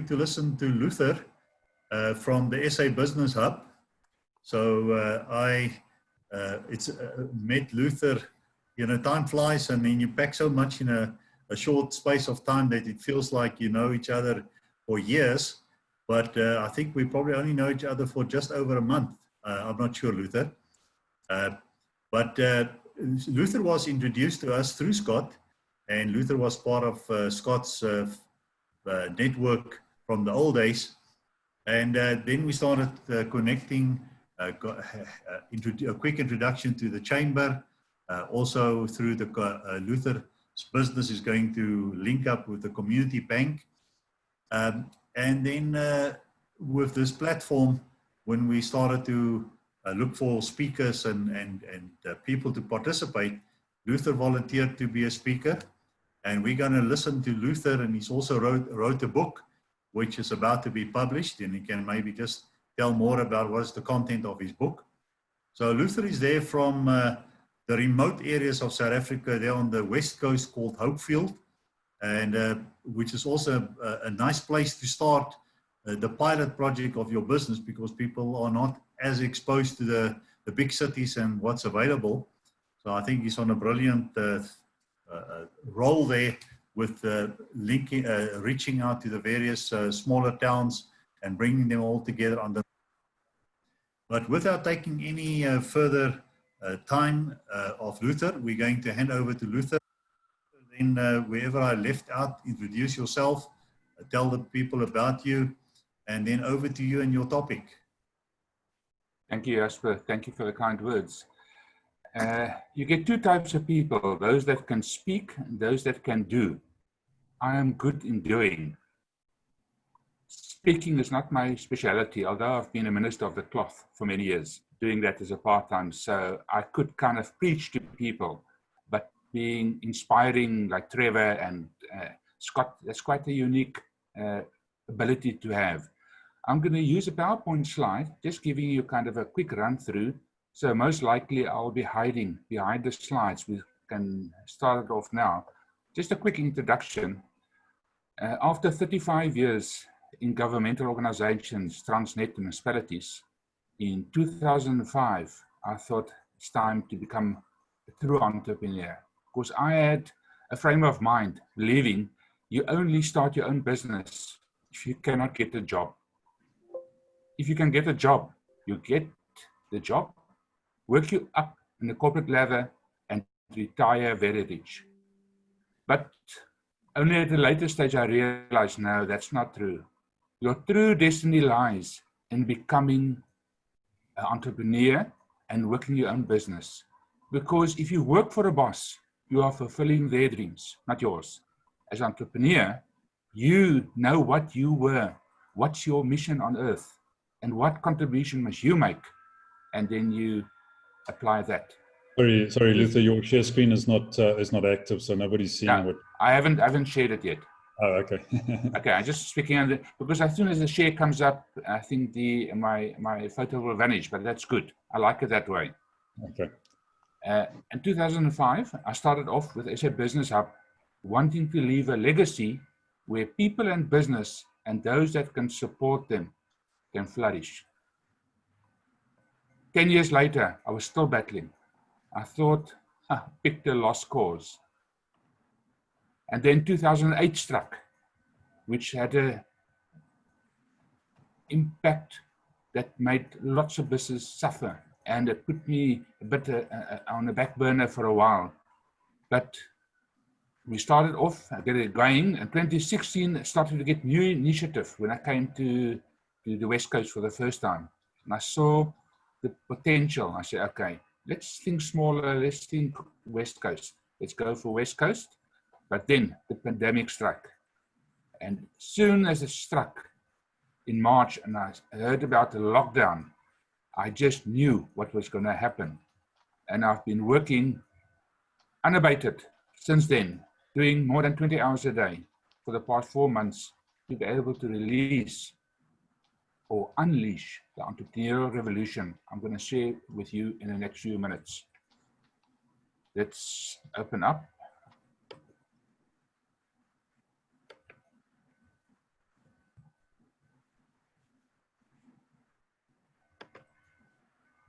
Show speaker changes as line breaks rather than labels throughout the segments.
going to listen to Luther from the SA Business Hub. So I met Luther. You know, time flies, and then you pack so much in a short space of time that it feels like you know each other for years. But I think we probably only know each other for just over a month. I'm not sure, Luther. But Luther was introduced to us through Scott, and Luther was part of Scott's network from the old days. And then we started connecting, a quick introduction to the chamber. Also through the Luther's business is going to link up with the community bank. And then with this platform, when we started to look for speakers and people to participate, Luther volunteered to be a speaker. And we're going to listen to Luther, and he's also wrote a book which is about to be published, and he can maybe just tell more about what is the content of his book. So Luther is there from the remote areas of South Africa, there on the west coast, called Hopefield, and which is also a nice place to start the pilot project of your business, because people are not as exposed to the big cities and what's available. So I think he's on a brilliant role there with linking, reaching out to the various smaller towns and bringing them all together under. But without taking any further time of Luther, we're going to hand over to Luther. Then wherever I left out, introduce yourself, tell the people about you, and then over to you and your topic.
Thank you, Jasper. Thank you for the kind words. You get two types of people, those that can speak and those that can do. I am good in doing. Speaking is not my specialty, although I've been a minister of the cloth for many years, doing that as a part-time, so I could kind of preach to people, but being inspiring like Trevor and Scott, that's quite a unique ability to have. I'm going to use a PowerPoint slide, just giving you kind of a quick run through. So most likely I'll be hiding behind the slides. We can start it off now. Just a quick introduction. After 35 years in governmental organizations, Transnet municipalities, in 2005, I thought it's time to become a true entrepreneur. Because I had a frame of mind believing you only start your own business if you cannot get a job. If you can get a job, you get the job, work you up in the corporate ladder, and retire very rich. But only at a later stage I realized, no, that's not true. Your true destiny lies in becoming an entrepreneur and working your own business. Because if you work for a boss, you are fulfilling their dreams, not yours. As an entrepreneur, you know what you were, what's your mission on earth, and what contribution must you make, and then you apply that.
Sorry, Luther, your share screen is not active, so nobody's seeing what.
I haven't shared it yet.
Oh, okay.
Okay, I'm just speaking on because as soon as the share comes up, I think my photo will vanish, but that's good. I like it that way.
Okay.
In 2005, I started off with SA Business Hub, wanting to leave a legacy where people and business and those that can support them can flourish. 10 years later, I was still battling. I thought, picked a lost cause. And then 2008 struck, which had an impact that made lots of businesses suffer. And it put me a bit on the back burner for a while. But we started off, I get it going. In 2016, I started to get new initiative when I came to the West Coast for the first time. And I saw the potential. I said, okay, let's think smaller, let's think West Coast. Let's go for West Coast. But then the pandemic struck. And soon as it struck in March and I heard about the lockdown, I just knew what was going to happen. And I've been working unabated since then, doing more than 20 hours a day for the past 4 months to be able to release or unleash the entrepreneurial revolution I'm going to share with you in the next few minutes. Let's open up.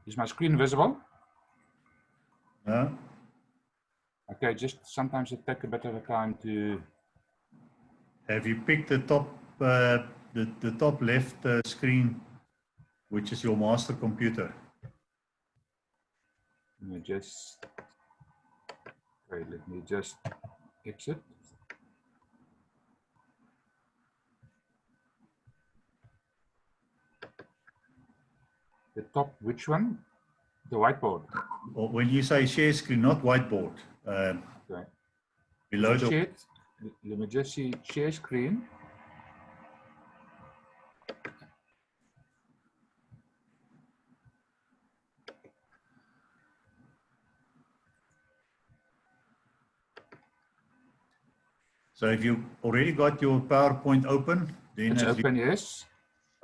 Is my screen visible?
No?
Okay, just sometimes it takes a bit of a time to...
Have you picked the top, the top left screen, which is your master computer?
Let me just... Okay, let me just exit. The top, which one? The whiteboard.
Or when you say share screen, not whiteboard.
Okay.
Below
So
the
share, let me just see share screen.
So if you already got your PowerPoint open, then
It's open, yes.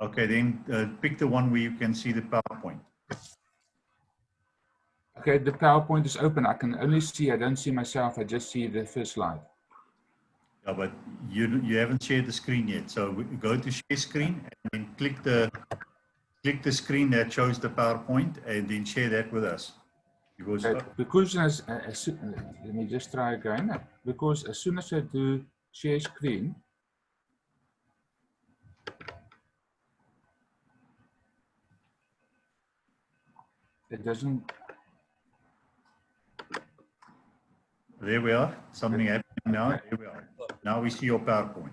Okay, then pick the one where you can see the PowerPoint.
Okay, the PowerPoint is open. I can only see, I don't see myself, I just see the first slide.
Yeah, but you haven't shared the screen yet. So go to share screen and then click the screen that shows the PowerPoint and then share that with us.
Because let me just try again. Because as soon as I do share screen, it doesn't.
There we are. Something happening now.
Okay.
There we are. Now we see your PowerPoint.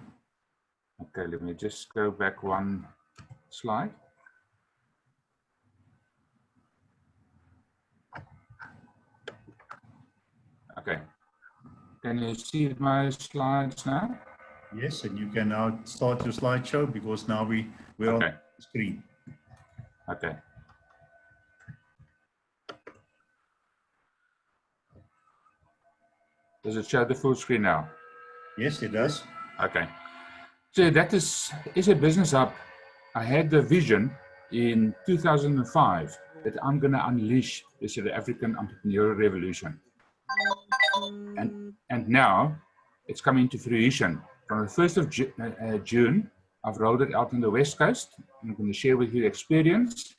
Okay, let me just go back one slide. Okay. Can you see my slides now?
Yes, and you can now start your slideshow because now we're on the screen.
Okay. Does it show the full screen now?
Yes, it does.
Okay. So that is a business hub. I had the vision in 2005 that I'm going to unleash the South African entrepreneurial revolution. And now it's coming to fruition. From the 1st of June, I've rolled it out on the West Coast. I'm going to share with you the experience.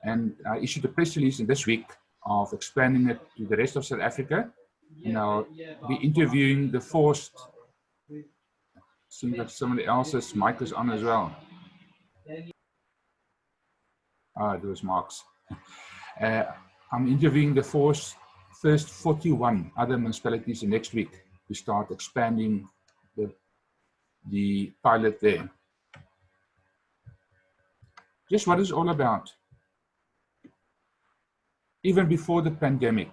And I issued a press release in this week of expanding it to the rest of South Africa. And I'll be interviewing the forced. Seems that somebody else's mic is on as well. Ah, it was Mark's. I'm interviewing the first 41 other municipalities next week to start expanding the pilot there. Just what it's all about. Even before the pandemic,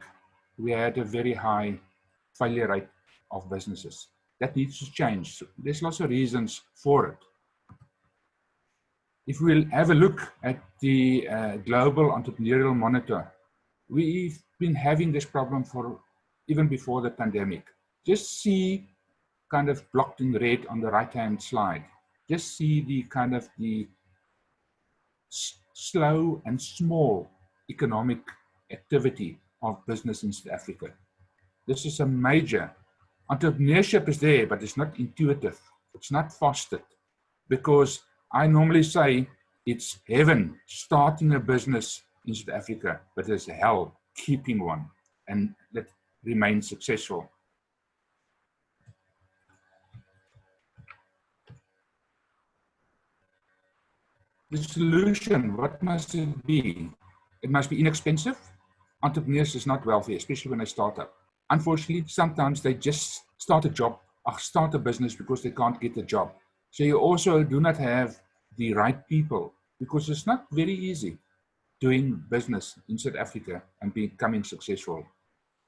we had a very high failure rate of businesses. That needs to change. There's lots of reasons for it. If we'll have a look at the Global Entrepreneurial Monitor, we've been having this problem for even before the pandemic. Just see kind of blocked in red on the right-hand slide. Just see the kind of the slow and small economic activity of business in South Africa. This is a major. Entrepreneurship is there, but it's not intuitive. It's not fostered. Because I normally say it's heaven starting a business in South Africa, but it's hell keeping one and that remains successful. The solution, what must it be? It must be inexpensive. Entrepreneurs is not wealthy, especially when they start up. Unfortunately, sometimes they just start a business because they can't get a job. So you also do not have the right people because it's not very easy doing business in South Africa and becoming successful.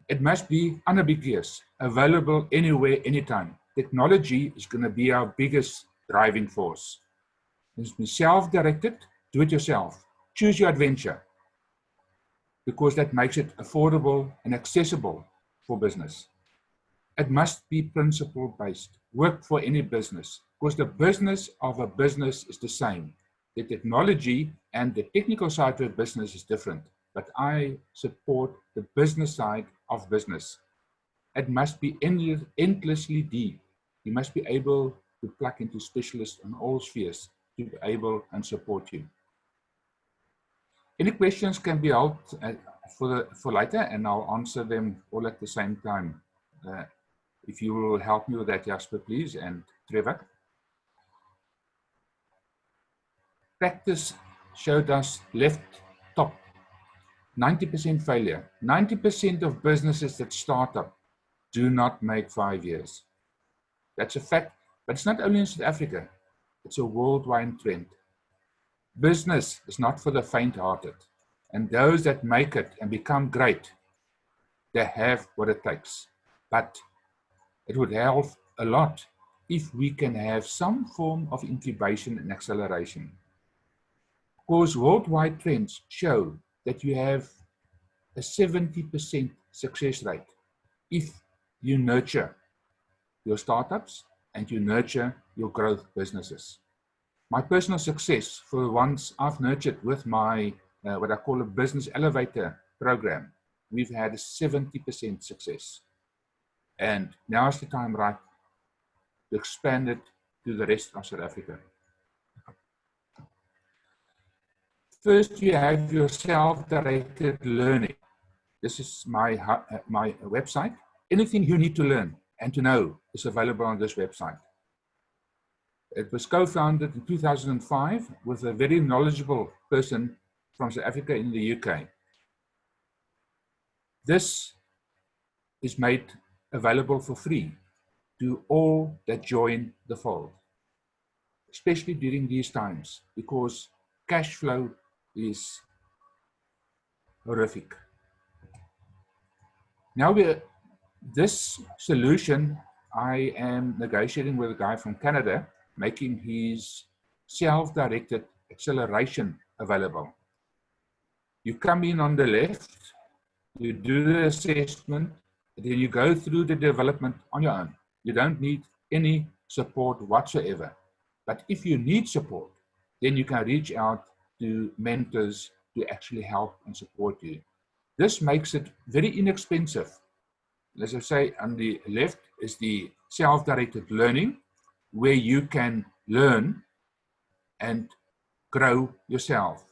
It must be unambiguous, available anywhere, anytime. Technology is going to be our biggest driving force. It must be self-directed, do it yourself. Choose your adventure because that makes it affordable and accessible for business. It must be principle-based. Work for any business because the business of a business is the same. The technology and the technical side of a business is different, but I support the business side of business. It must be endlessly deep. You must be able to plug into specialists in all spheres to be able and support you. Any questions can be held for later, and I'll answer them all at the same time. If you will help me with that, Jasper, please, and Trevor. Practice showed us left top, 90% failure. 90% of businesses that start up do not make 5 years. That's a fact, but it's not only in South Africa, it's a worldwide trend. Business is not for the faint-hearted, and those that make it and become great, they have what it takes. But it would help a lot if we can have some form of incubation and acceleration. Because worldwide trends show that you have a 70% success rate if you nurture your startups and you nurture your growth businesses. My personal success for the ones I've nurtured with my, what I call a business elevator program, we've had a 70% success. And now is the time right to expand it to the rest of South Africa. First, you have your self-directed learning. This is my website. Anything you need to learn and to know is available on this website. It was co-founded in 2005 with a very knowledgeable person from South Africa in the UK. This is made available for free to all that join the fold, especially during these times, because cash flow is horrific. Now, this solution, I am negotiating with a guy from Canada, making his self-directed acceleration available. You come in on the left, you do the assessment, then you go through the development on your own. You don't need any support whatsoever. But if you need support, then you can reach out to mentors to actually help and support you. This makes it very inexpensive. As I say, on the left is the self-directed learning, where you can learn and grow yourself.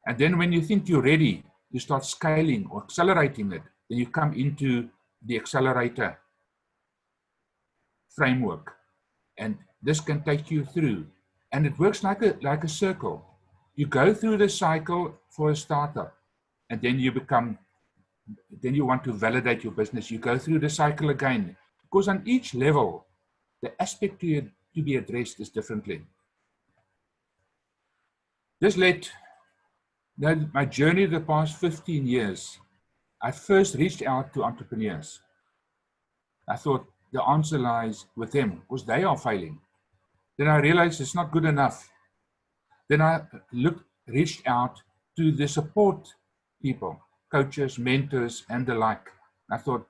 And then when you think you're ready, you start scaling or accelerating it, then you come into the accelerator framework. And this can take you through. And it works like a circle. You go through the cycle for a startup, and then you want to validate your business. You go through the cycle again, because on each level, the aspect to be addressed is differently. This led my journey the past 15 years. I first reached out to entrepreneurs. I thought the answer lies with them, because they are failing. Then I realized it's not good enough. Then I reached out to the support people, coaches, mentors, and the like. I thought,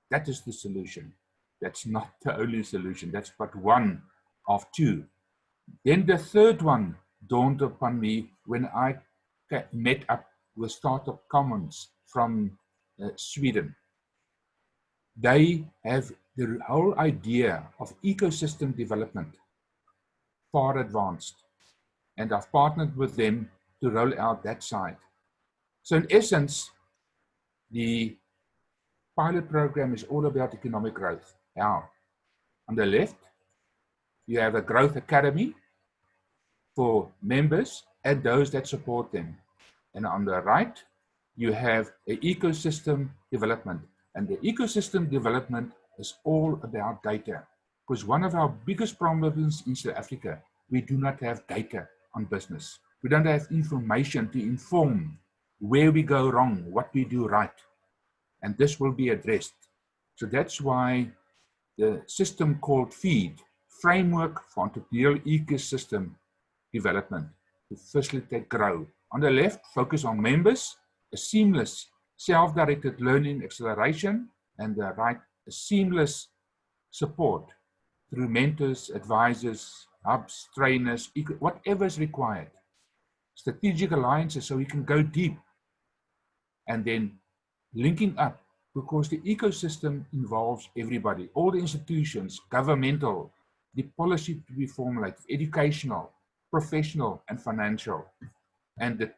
that is the solution. That's not the only solution. That's but one of two. Then the third one dawned upon me when I met up with Startup Commons from Sweden. They have the whole idea of ecosystem development far advanced. And I've partnered with them to roll out that side. So in essence, the pilot program is all about economic growth. Now, on the left, you have a growth academy for members and those that support them. And on the right, you have an ecosystem development. And the ecosystem development is all about data. Because one of our biggest problems in South Africa, we do not have data on business. We don't have information to inform where we go wrong, what we do right. And this will be addressed. So that's why the system called FEED, Framework for Entrepreneurial Ecosystem Development, to facilitate growth. On the left, focus on members, a seamless self-directed learning acceleration, and the right, a seamless support through mentors, advisors, hubs, trainers, whatever is required. Strategic alliances so we can go deep, and then linking up, because the ecosystem involves everybody, all the institutions, governmental, the policy to be formulated, educational, professional, and financial. And the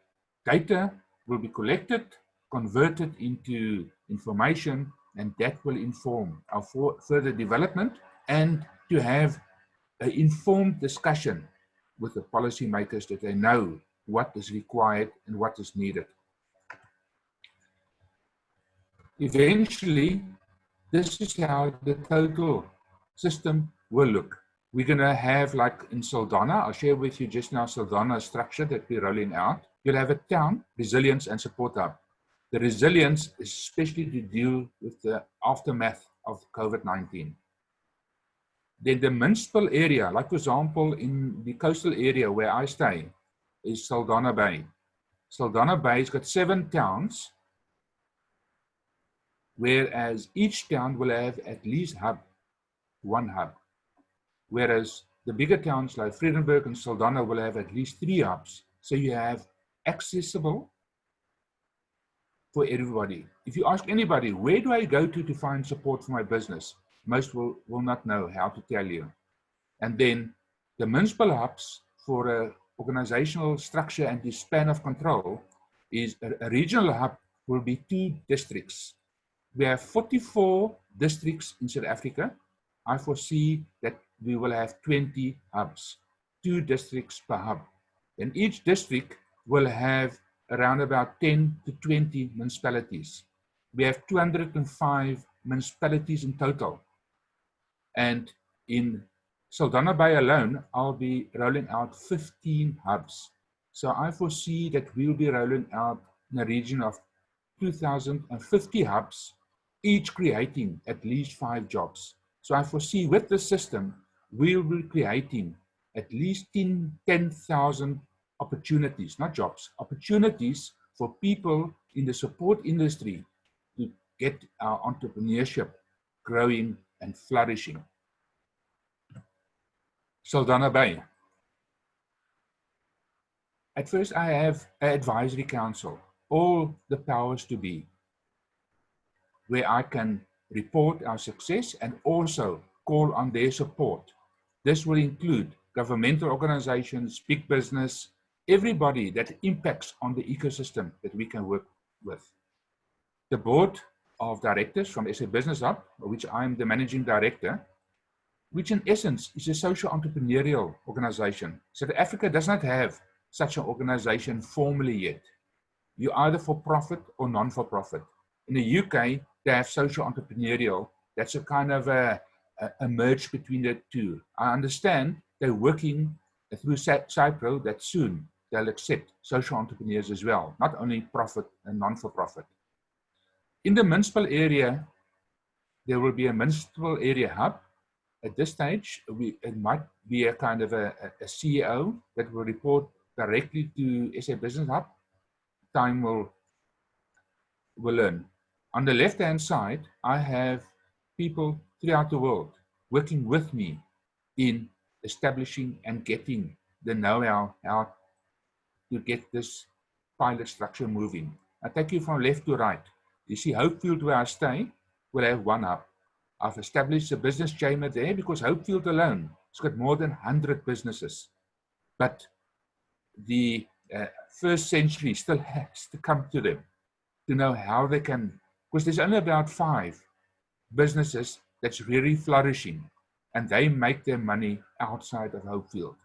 data will be collected, converted into information, and that will inform our further development, and to have an informed discussion with the policymakers that they know what is required and what is needed. Eventually, this is how the total system will look. We're going to have, like in Saldanha, I'll share with you just now Saldanha's structure that we're rolling out. You'll have a town, resilience and support hub. The resilience is especially to deal with the aftermath of COVID-19. Then the municipal area, like for example, in the coastal area where I stay, is Saldanha Bay. Saldanha Bay's got 7 towns, whereas each town will have at least one hub. Whereas the bigger towns like Vredenburg and Saldanha will have at least 3 hubs. So you have accessible for everybody. If you ask anybody, where do I go to find support for my business? Most will not know how to tell you. And then the municipal hubs for a organizational structure and the span of control is a regional hub will be 2 districts. We have 44 districts in South Africa. I foresee that we will have 20 hubs, 2 districts per hub. And each district will have around about 10 to 20 municipalities. We have 205 municipalities in total. And in Saldanha Bay alone, I'll be rolling out 15 hubs. So I foresee that we'll be rolling out in a region of 2,050 hubs, each creating at least 5 jobs. So I foresee with the system, we'll be creating at least 10,000 opportunities, not jobs, opportunities for people in the support industry to get our entrepreneurship growing and flourishing. Saldanha Bay. At first, I have an advisory council, all the powers to be, where I can report our success and also call on their support. This will include governmental organizations, big business, everybody that impacts on the ecosystem that we can work with. The board of directors from SA Business Hub, which I'm the managing director, which in essence is a social entrepreneurial organization. South Africa does not have such an organization formally yet. You're either for profit or non-for-profit. In the UK, they have social entrepreneurial. That's a kind of a merge between the two. I understand they're working through CIPRO that soon they'll accept social entrepreneurs as well, not only profit and non-for-profit. In the municipal area, there will be a municipal area hub. At this stage, it might be a kind of a CEO that will report directly to SA Business Hub. Time will learn. On the left-hand side, I have people throughout the world working with me in establishing and getting the know-how how to get this pilot structure moving. I take you from left to right. You see Hopefield, where I stay, will have 1 hub. I've established a business chamber there because Hopefield alone has got more than 100 businesses. But the first century still has to come to them to know how they can, because there's only about 5 businesses that's really flourishing, and they make their money outside of Hopefield.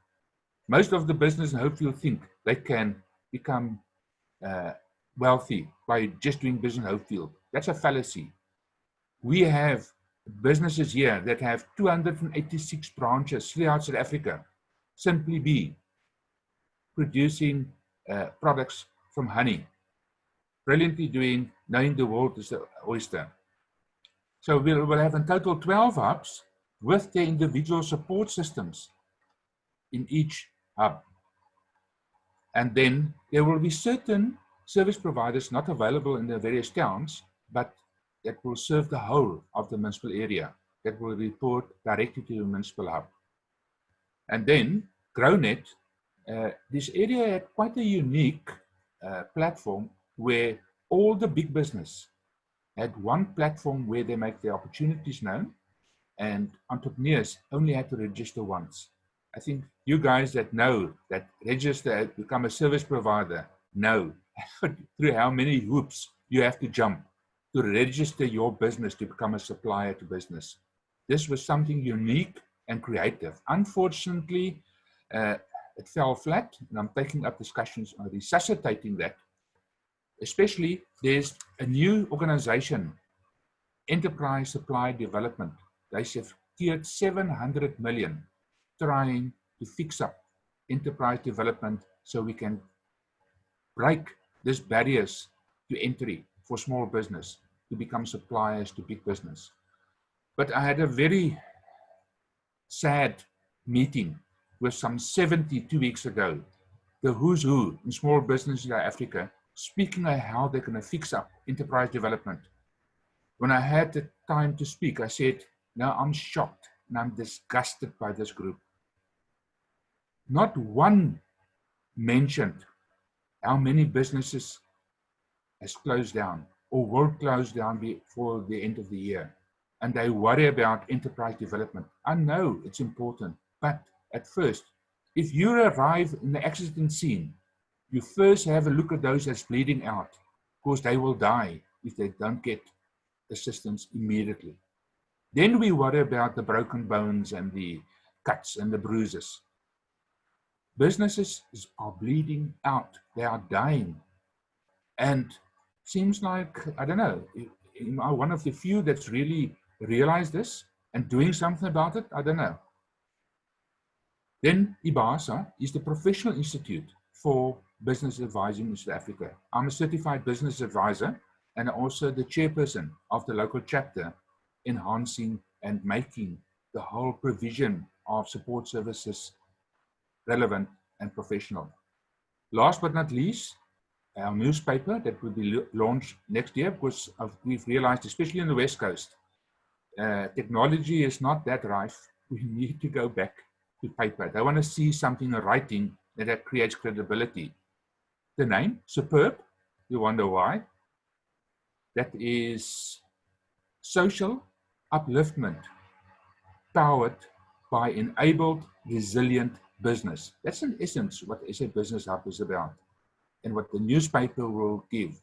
Most of the business in Hopefield think they can become wealthy by just doing business in Hopefield. That's a fallacy. We have businesses here that have 286 branches throughout South Africa, simply be producing products from honey, brilliantly doing, knowing the world is the oyster. So we'll have in total 12 hubs with their individual support systems in each hub. And then there will be certain service providers not available in the various towns, but that will serve the whole of the municipal area, that will report directly to the municipal hub. And then GrowNet, this area had quite a unique platform where all the big business had one platform where they make their opportunities known, and entrepreneurs only had to register once. I think you guys that know that register, become a service provider, know through how many hoops you have to jump to register your business to become a supplier to business. This was something unique and creative. Unfortunately, it fell flat, and I'm taking up discussions on resuscitating that. Especially, there's a new organization, Enterprise Supply Development. They secured 700 million trying to fix up enterprise development so we can break these barriers to entry for small business to become suppliers to big business. But I had a very sad meeting with some 70 2 weeks ago, the who's who in small business in South Africa, speaking of how they're going to fix up enterprise development. When I had the time to speak, I said, now I'm shocked and I'm disgusted by this group. Not one mentioned how many businesses has closed down or will close down before the end of the year. And they worry about enterprise development. I know it's important, but at first, if you arrive in the accident scene, you first have a look at those that's bleeding out, because they will die if they don't get assistance immediately. Then we worry about the broken bones and the cuts and the bruises. Businesses are bleeding out. They are dying. And seems like, I don't know, am I one of the few that's really realized this and doing something about it? I don't know. Then IBASA is the Professional Institute for Business Advising in South Africa. I'm a certified business advisor and also the chairperson of the local chapter, enhancing and making the whole provision of support services relevant and professional. Last but not least, our newspaper that will be launched next year, because we've realized, especially in the West Coast, technology is not that rife. We need to go back to paper. They want to see something in writing that creates credibility. The name, Superb, you wonder why? That is social upliftment powered by enabled, resilient business. That's in essence what SA Business Hub is about, and what the newspaper will give.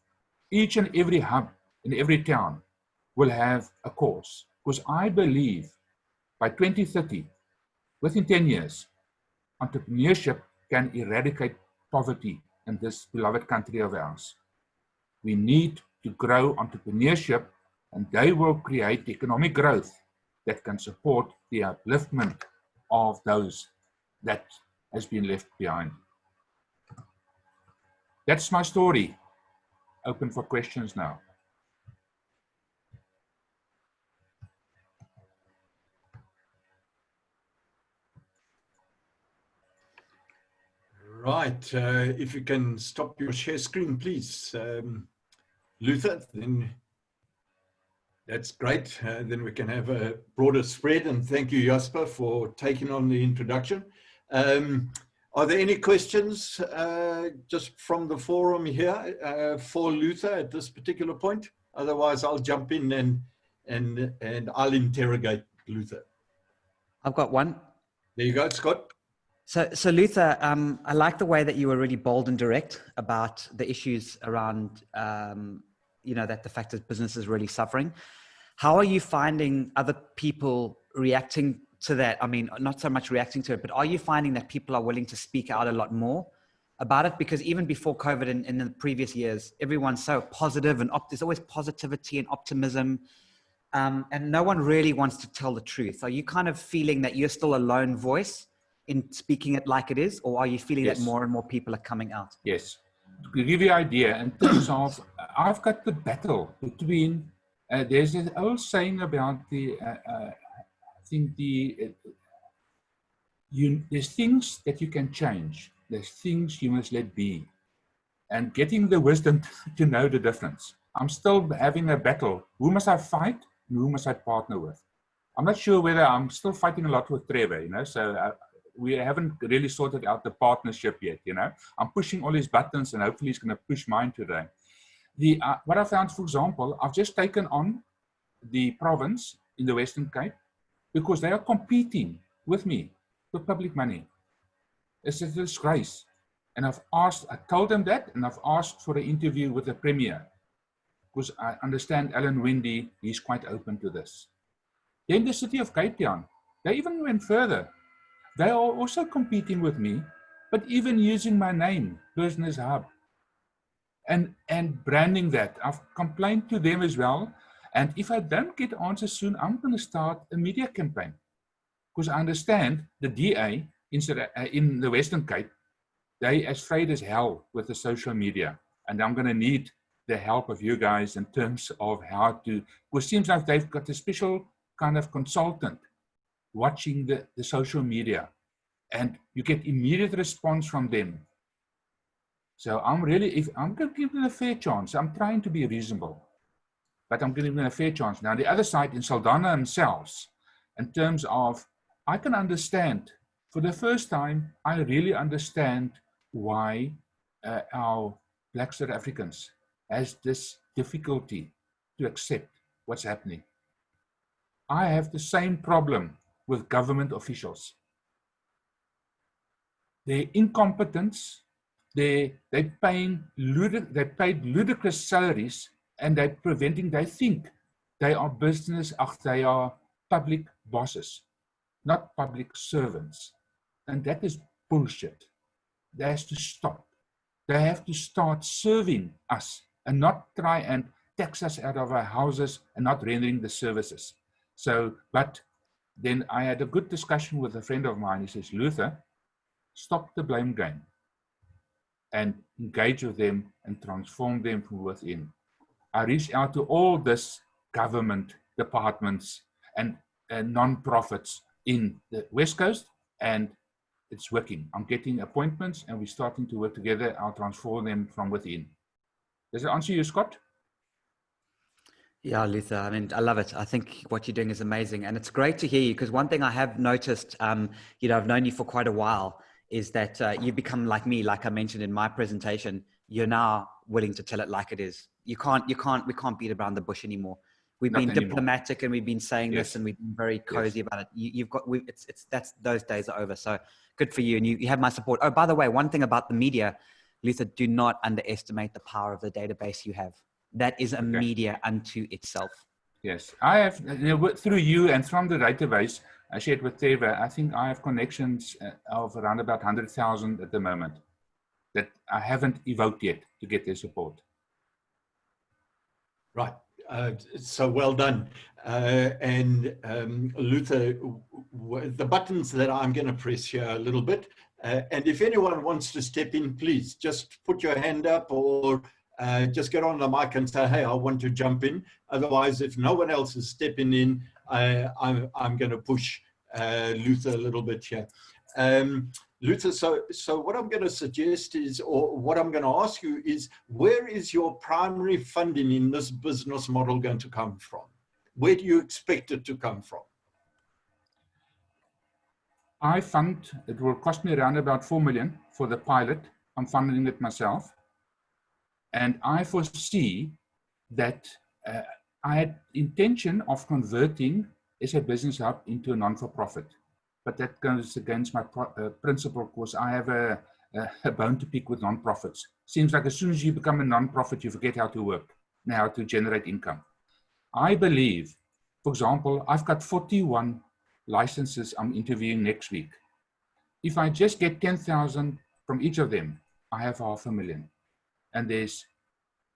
Each and every hub in every town will have a course, because I believe by 2030, within 10 years, entrepreneurship can eradicate poverty in this beloved country of ours. We need to grow entrepreneurship, and they will create economic growth that can support the upliftment of those that has been left behind. That's my story. Open for questions now.
Right. If you can stop your share screen, please, Luther, then that's great. Then we can have a broader spread. And thank you, Jasper, for taking on the introduction. Are there any questions just from the forum here for Luther at this particular point? Otherwise, I'll jump in and I'll interrogate Luther.
I've got one.
There you go, Scott.
So Luther, I like the way that you were really bold and direct about the issues around, that the fact that business is really suffering. How are you finding other people reacting to that? I mean, not so much reacting to it, but are you finding that people are willing to speak out a lot more about it? Because even before COVID and in the previous years, everyone's so positive and there's always positivity and optimism. And no one really wants to tell the truth. Are you kind of feeling that you're still a lone voice in speaking it like it is, or are you feeling that more and more people are coming out?
Yes. To give you an idea, in terms of, I've got the battle between, there's an old saying about there's things that you can change. There's things you must let be. And getting the wisdom to know the difference. I'm still having a battle. Who must I fight and who must I partner with? I'm not sure whether I'm still fighting a lot with Trevor, so we haven't really sorted out the partnership yet, I'm pushing all his buttons and hopefully he's going to push mine today. What I found, for example, I've just taken on the province in the Western Cape because they are competing with me for public money. It's a disgrace. And I told them that, and I've asked for an interview with the Premier, because I understand Alan Wendy, he's quite open to this. Then the city of Cape Town, they even went further. They are also competing with me, but even using my name, Business Hub, and branding that. I've complained to them as well. And if I don't get answers soon, I'm going to start a media campaign, because I understand the DA in the Western Cape, they as afraid as hell with the social media. And I'm going to need the help of you guys in terms of how to, because it seems like they've got a special kind of consultant watching the social media, and you get immediate response from them. So I'm really, I'm going to give them a fair chance. I'm trying to be reasonable, but I'm giving them a fair chance. Now, the other side in Saldanha themselves, in terms of, I can understand, for the first time, I really understand why our Black South Africans has this difficulty to accept what's happening. I have the same problem with government officials. Their incompetence, they paid ludicrous salaries, and they're preventing, they think they are they are public bosses, not public servants. And that is bullshit. That has to stop. They have to start serving us and not try and tax us out of our houses and not rendering the services. So, but then I had a good discussion with a friend of mine. He says, Luther, stop the blame game and engage with them and transform them from within. I reached out to all this government departments and non-profits in the West Coast, and it's working. I'm getting appointments and we're starting to work together. I'll transform them from within. Does that answer you, Scott?
Yeah, Luther, I mean, I love it. I think what you're doing is amazing. And it's great to hear you, because one thing I have noticed, you know, I've known you for quite a while, is that you've become like me, like I mentioned in my presentation. You're now willing to tell it like it is. We can't beat around the bush anymore. We've been diplomatic and we've been saying this, and we've been very cozy about it. You've got, those days are over. So good for you. And you have my support. Oh, by the way, one thing about the media, Luther, do not underestimate the power of the database you have. That is a media unto itself.
Yes, I have, through you and from the database I shared with Trevor, I think I have connections of around about 100,000 at the moment that I haven't evoked yet to get their support.
Right. So well done. Luther, the buttons that I'm going to press here a little bit, and if anyone wants to step in, please just put your hand up, or just get on the mic and say, hey, I want to jump in. Otherwise, if no one else is stepping in, I'm going to push Luther a little bit here. Luther, so what I'm going to suggest is, or what I'm going to ask you is, where is your primary funding in this business model going to come from? Where do you expect it to come from?
I fund, it will cost me around about 4 million for the pilot. I'm funding it myself. And I foresee that I had intention of converting SA Business Hub into a non-for-profit. But that goes against my principle, because I have a bone to pick with non-profits. Seems like as soon as you become a non-profit, you forget how to work and how to generate income. I believe, for example, I've got 41 licenses I'm interviewing next week. If I just get 10,000 from each of them, I have 500,000. And there's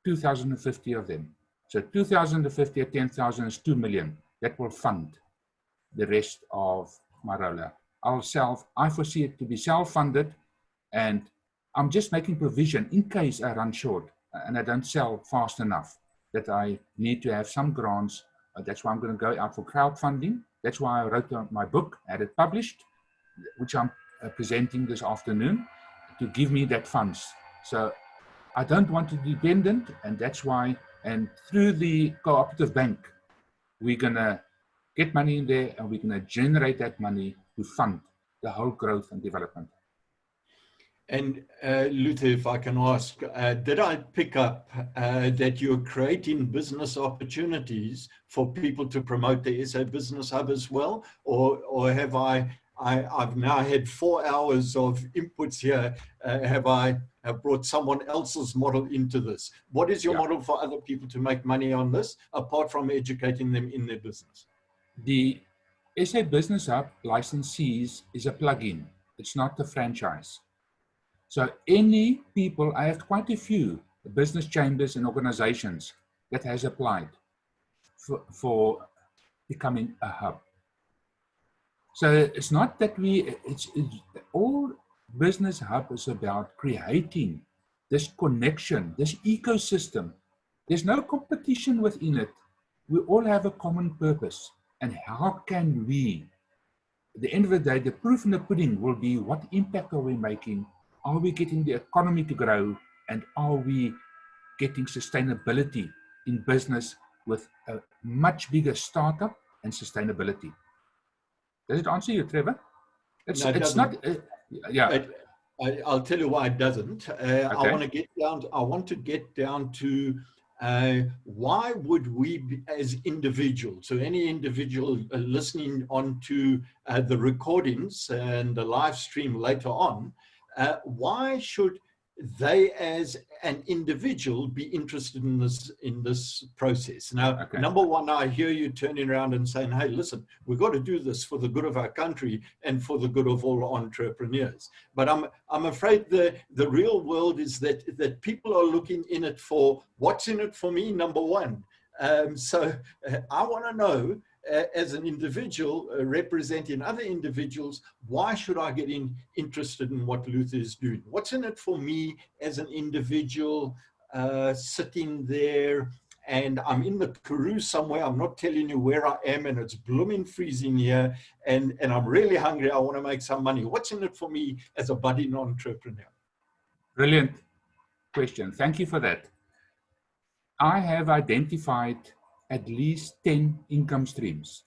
2,050 of them. So 2,050 at 10,000 is 2 million. That will fund the rest of my rollout. I foresee it to be self-funded, and I'm just making provision in case I run short and I don't sell fast enough, that I need to have some grants. That's why I'm going to go out for crowdfunding. That's why I wrote my book, had it published, which I'm presenting this afternoon, to give me that funds. So I don't want to be dependent, and that's why, and through the cooperative bank, we're going to get money in there, and we're going to generate that money to fund the whole growth and development.
And Luther, if I can ask, did I pick up that you're creating business opportunities for people to promote the SA Business Hub as well? Or have I I've now had 4 hours of inputs here. Have brought someone else's model into this? What is your model for other people to make money on this, apart from educating them in their business?
The SA Business Hub licensees is a plug-in. It's not a franchise. So any people, I have quite a few business chambers and organizations that has applied for becoming a hub. So it's not that it's all Business Hub is about creating this connection, this ecosystem. There's no competition within it. We all have a common purpose. And how can we, at the end of the day, the proof in the pudding will be what impact are we making? Are we getting the economy to grow? And are we getting sustainability in business with a much bigger startup and sustainability? Does it answer you, Trevor? It's not.
I'll tell you why it doesn't.
Okay.
I want to get down to why would we, as individuals, so any individual listening on to the recordings and the live stream later on, why should they as an individual be interested in this process? Now, number one, I hear you turning around and saying, hey, listen, we've got to do this for the good of our country and for the good of all entrepreneurs. But I'm afraid the real world is that people are looking in it for what's in it for me, number one. So I want to know, as an individual representing other individuals, why should I get interested in what Luther is doing? What's in it for me as an individual sitting there, and I'm in the Karoo somewhere, I'm not telling you where I am, and it's blooming freezing here, and I'm really hungry, I want to make some money. What's in it for me as a budding entrepreneur?
Brilliant question. Thank you for that. I have identified at least 10 income streams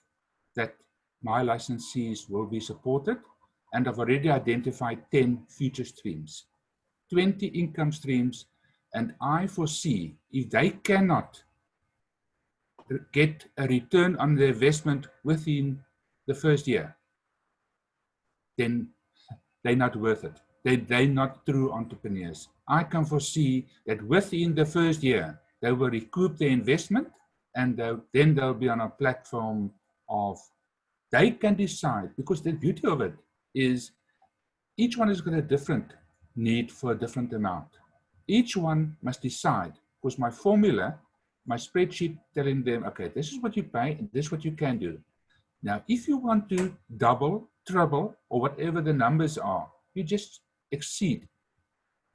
that my licensees will be supported, and I've already identified 10 future streams, 20 income streams, and I foresee if they cannot get a return on their investment within the first year, then they're not worth it. They're not true entrepreneurs. I can foresee that within the first year, they will recoup their investment, and then they'll be on a platform of, they can decide, because the beauty of it is each one has got a different need for a different amount. Each one must decide, because my formula, my spreadsheet telling them, okay, this is what you pay and this is what you can do. Now, if you want to double, treble, or whatever the numbers are, you just exceed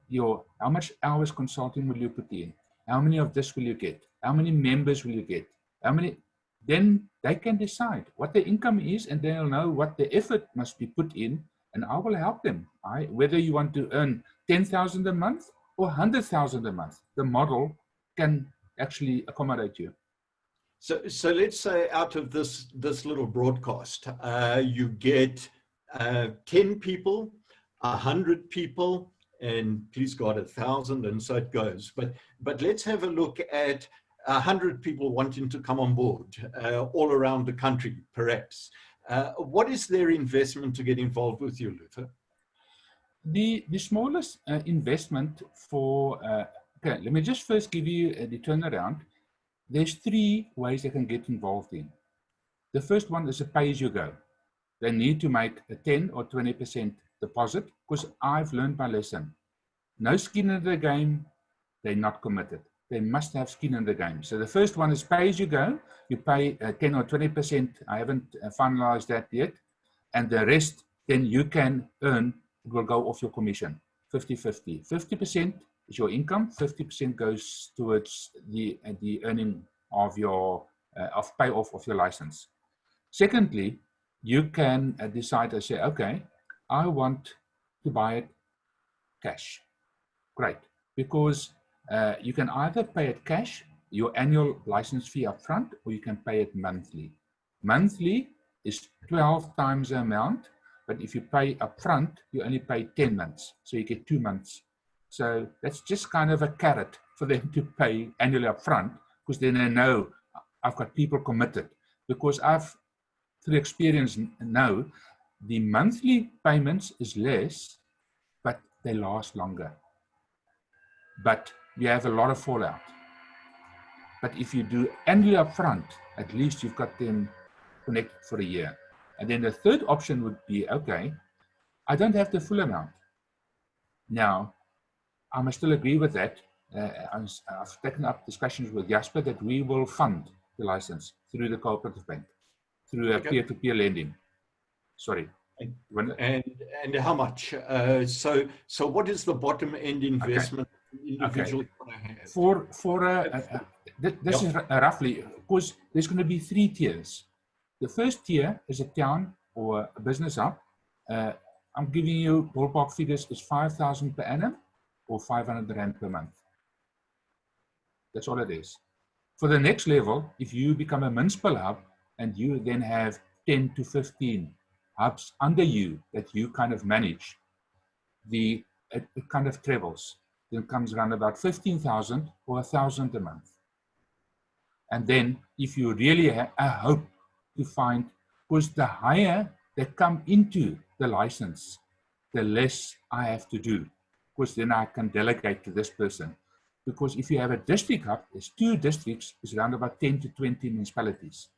your, how much hours consulting will you put in? How many of this will you get? How many members will you get? How many? Then they can decide what their income is, and they'll know what the effort must be put in, and I will help them. Whether you want to earn 10,000 a month or 100,000 a month, the model can actually accommodate you.
So let's say out of this little broadcast, you get 10 people, 100 people, and please God, 1,000, and so it goes. But let's have a look at 100 people wanting to come on board all around the country, perhaps. What is their investment to get involved with you, Luther?
The smallest investment for, okay, let me just first give you the turnaround. There's 3 ways they can get involved in. The first one is a pay-as-you-go. They need to make a 10 or 20% deposit, because I've learned my lesson. No skin in the game, they're not committed. They must have skin in the game. So the first one is pay as you go. You pay 10 or 20%. I haven't finalized that yet. And the rest, then you can earn, it will go off your commission, 50-50. 50% is your income, 50% goes towards the earning of your, of payoff of your license. Secondly, you can decide to say, okay, I want to buy it cash. Great, because you can either pay it cash, your annual license fee up front, or you can pay it monthly. Monthly is 12 times the amount, but if you pay up front, you only pay 10 months, so you get 2 months. So that's just kind of a carrot for them to pay annually up front, because then they know I've got people committed. Because I've, through experience, know The monthly payments is less, but they last longer. But you have a lot of fallout. But if you do annually upfront, at least you've got them connected for a year. And then the third option would be, okay, I don't have the full amount. Now, I must still agree with that. I've taken up discussions with Jasper that we will fund the license through the cooperative bank, through a peer-to-peer lending. Sorry.
And how much? So what is the bottom end investment individual want to have?
This is roughly, because there's going to be 3 tiers. The first tier is a town or a business hub. I'm giving you ballpark figures is 5,000 per annum or 500 Rand per month. That's all it is. For the next level, if you become a municipal hub and you then have 10 to 15 hubs under you that you kind of manage, it kind of trebles. Then comes around about 15,000 or 1,000 a month. And then if you really hope to find, because the higher they come into the license, the less I have to do, because then I can delegate to this person. Because if you have a district hub, there's 2 districts, it's around about 10 to 20 municipalities.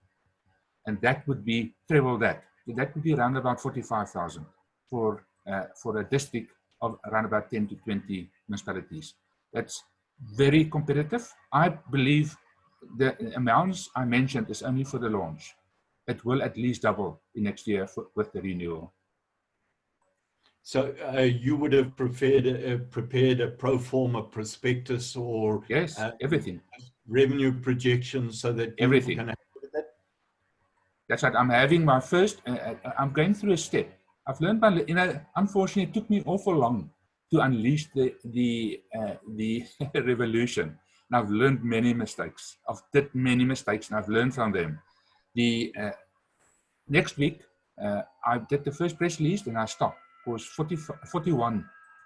And that would be treble that. So that would be around about 45,000 for a district of around about 10 to 20 municipalities. That's very competitive. I believe the amounts I mentioned is only for the launch. It will at least double in next year with the renewal.
So you would have prepared a pro forma prospectus or
yes, everything,
revenue projections, so that
everything
can have that.
That's right. I'm having my first. I'm going through a step. I've learned by, unfortunately, it took me awful long to unleash the revolution. And I've learned many mistakes. I've did many mistakes, and I've learned from them. The next week, I did the first press release, and I stopped. Because 41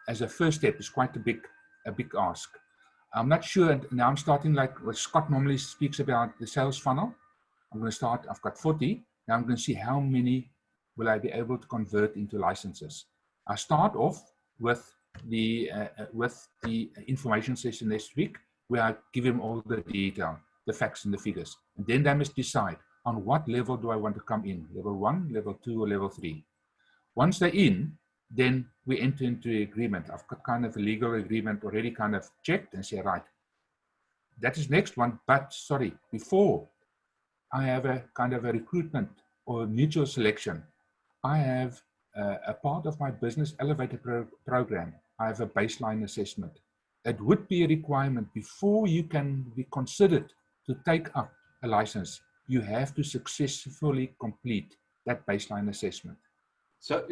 as a first step is quite a big ask. I'm not sure. Now I'm starting like what Scott normally speaks about, the sales funnel. I'm going to start. I've got 40. Now I'm going to see how many will I be able to convert into licenses. I start off with the information session next week, where I give them all the detail, the facts and the figures. And then they must decide on what level do I want to come in, level 1, level 2, or level 3. Once they're in, then we enter into an agreement. I've got kind of a legal agreement already kind of checked and say, right, that is next one. But sorry, before I have a kind of a recruitment or mutual selection, I have a part of my business elevator program. I have a baseline assessment. It would be a requirement before you can be considered to take up a license. You have to successfully complete that baseline assessment.
So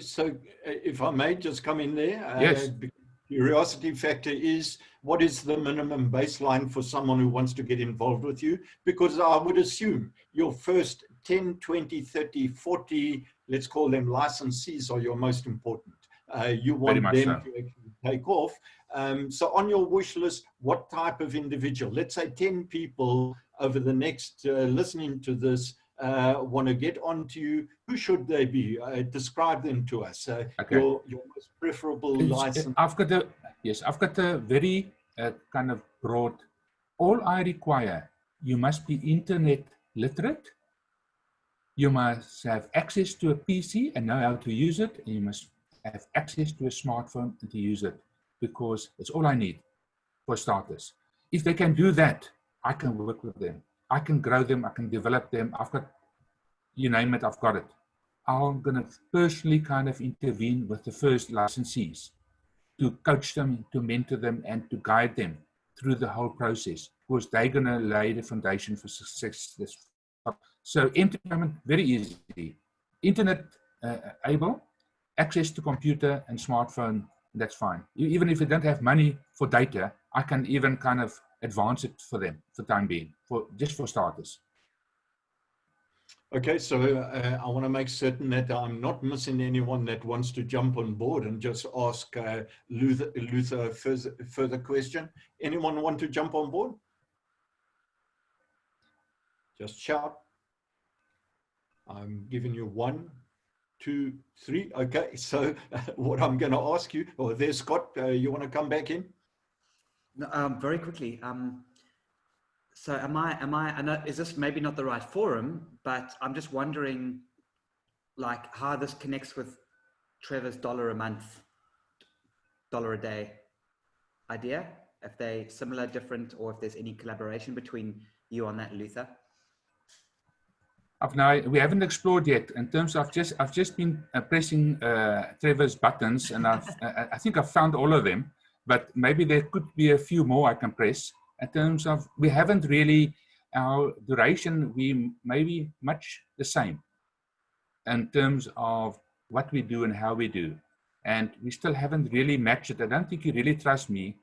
if I may just come in there,
yes.
Curiosity factor is, what is the minimum baseline for someone who wants to get involved with you? Because I would assume your first 10, 20, 30, 40, let's call them licensees, are your most important. You want them to actually take off. So on your wish list, what type of individual? Let's say 10 people over the next, listening to this, want to get onto you. Who should they be? Describe them to us. Your most preferable license.
I've got a very kind of broad. All I require, you must be internet literate. You must have access to a PC and know how to use it. And you must have access to a smartphone and to use it, because it's all I need for starters. If they can do that, I can work with them. I can grow them. I can develop them. I've got, you name it, I've got it. I'm going to personally kind of intervene with the first licensees to coach them, to mentor them, and to guide them through the whole process, because they're going to lay the foundation for success. So entertainment, very easy. Internet able, access to computer and smartphone, that's fine. Even if they don't have money for data, I can even kind of advance it for them for time being, just for starters.
Okay, so I want to make certain that I'm not missing anyone that wants to jump on board and just ask Luther a further question. Anyone want to jump on board? Just shout. I'm giving you 1, 2, 3. Okay, so what I'm going to ask you, or there's Scott, you want to come back in?
No, very quickly. So I know, is this maybe not the right forum, but I'm just wondering, like, how this connects with Trevor's $1 a month, $1 a day idea, if they similar, different, or if there's any collaboration between you on that, Luther.
We haven't explored yet in terms of I've just been pressing Trevor's buttons, and I think I've found all of them, but maybe there could be a few more I can press. In terms of, we haven't really, our duration, we maybe much the same in terms of what we do and how we do. And we still haven't really matched it. I don't think he really trusts me.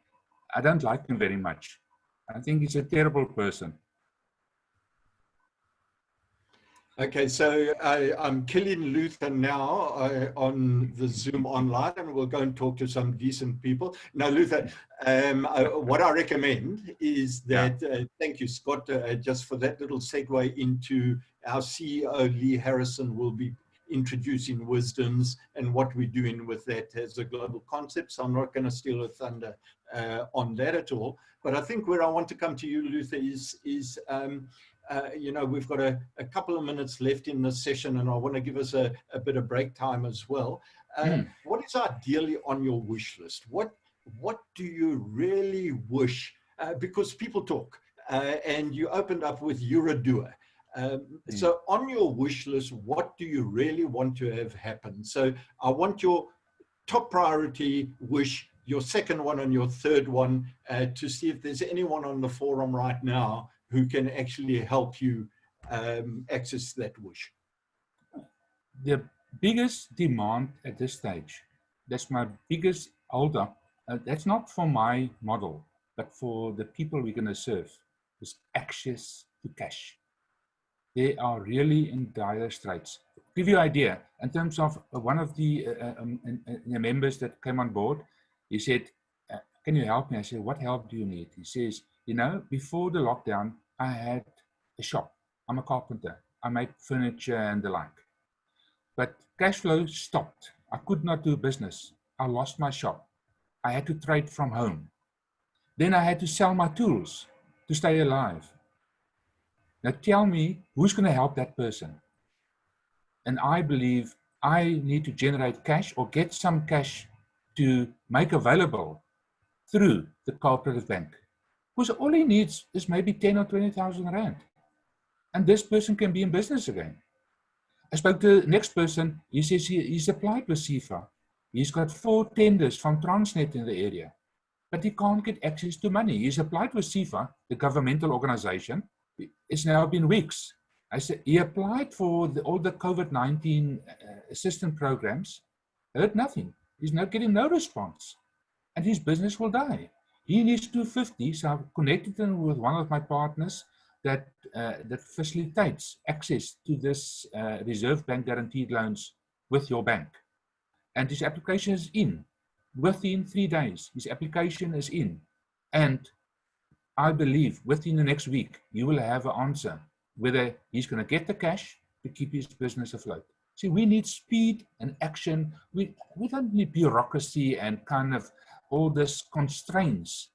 I don't like him very much. I think he's a terrible person.
Okay, so I'm killing Luther now on the Zoom online, and we'll go and talk to some decent people. Now, Luther, what I recommend is that, thank you, Scott, just for that little segue into our CEO, Lee Harrison, will be introducing wisdoms and what we're doing with that as a global concept. So I'm not going to steal a thunder on that at all. But I think where I want to come to you, Luther, is you know, we've got a couple of minutes left in this session, and I want to give us a bit of break time as well. What is ideally on your wish list? What do you really wish? Because people talk, and you opened up with you're a doer. So on your wish list, what do you really want to have happen? So I want your top priority wish, your second one, and your third one, to see if there's anyone on the forum right now who can actually help you access that wish.
The biggest demand at this stage, that's my biggest holdup, that's not for my model, but for the people we're going to serve, is access to cash. They are really in dire straits. To give you an idea, in terms of one of the members that came on board, he said, can you help me? I said, what help do you need? He says, you know, before the lockdown, I had a shop. I'm a carpenter. I make furniture and the like. But cash flow stopped. I could not do business. I lost my shop. I had to trade from home. Then I had to sell my tools to stay alive. Now tell me, who's going to help that person? And I believe I need to generate cash or get some cash to make available through the cooperative bank. Because all he needs is maybe 10 or 20,000 rand. And this person can be in business again. I spoke to the next person. He says he's applied with CIFA. He's got 4 tenders from Transnet in the area, but he can't get access to money. He's applied with CIFA, the governmental organization. It's now been weeks. I said, he applied for all the COVID-19 assistance programs, heard nothing. He's not getting no response, and his business will die. He needs 250, so I've connected him with one of my partners that facilitates access to this Reserve Bank guaranteed loans with your bank. And his application is in. Within 3 days, his application is in. And I believe within the next week, you will have an answer whether he's going to get the cash to keep his business afloat. See, we need speed and action. We don't need bureaucracy and kind of all this constraints.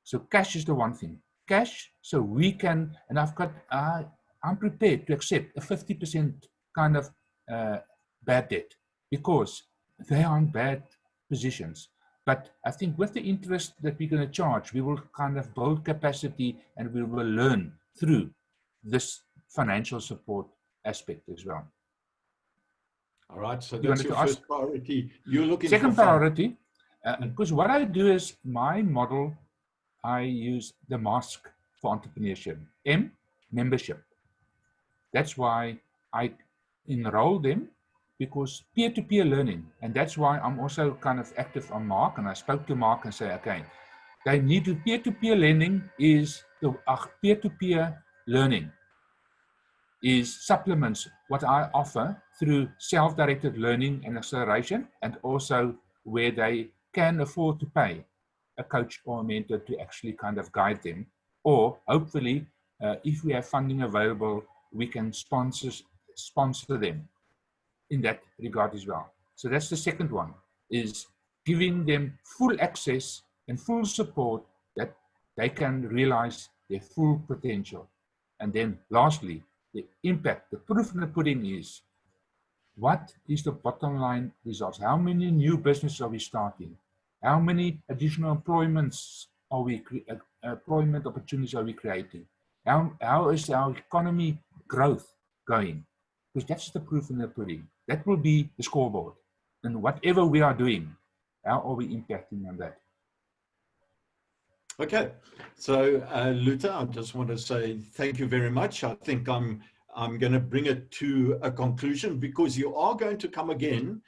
So cash is the one thing. Cash, so we can, and I'm prepared to accept a 50% kind of bad debt because they are in bad positions. But I think with the interest that we're going to charge, we will kind of build capacity and we will learn through this financial support aspect as well.
All right, so that's your first priority. You're looking for
second priority, because what I do is my model, I use the mask for entrepreneurship. M, membership. That's why I enroll them, because peer-to-peer learning, and that's why I'm also kind of active on Mark, and I spoke to Mark and say, okay, they need to peer-to-peer learning is the peer-to-peer learning is supplements what I offer through self-directed learning and acceleration, and also where they can afford to pay a coach or a mentor to actually kind of guide them, or hopefully if we have funding available, we can sponsor them. in that regard as well. So that's the second one, is giving them full access and full support that they can realize their full potential. And then lastly, the impact, the proof in the pudding is, what is the bottom line results? How many new businesses are we starting? How many additional employments are employment opportunities are we creating? How is our economy growth going? Because that's the proof in the pudding. That will be the scoreboard. And whatever we are doing, how are we impacting on that?
Okay, so Luther, I just want to say thank you very much. I think I'm going to bring it to a conclusion, because you are going to come again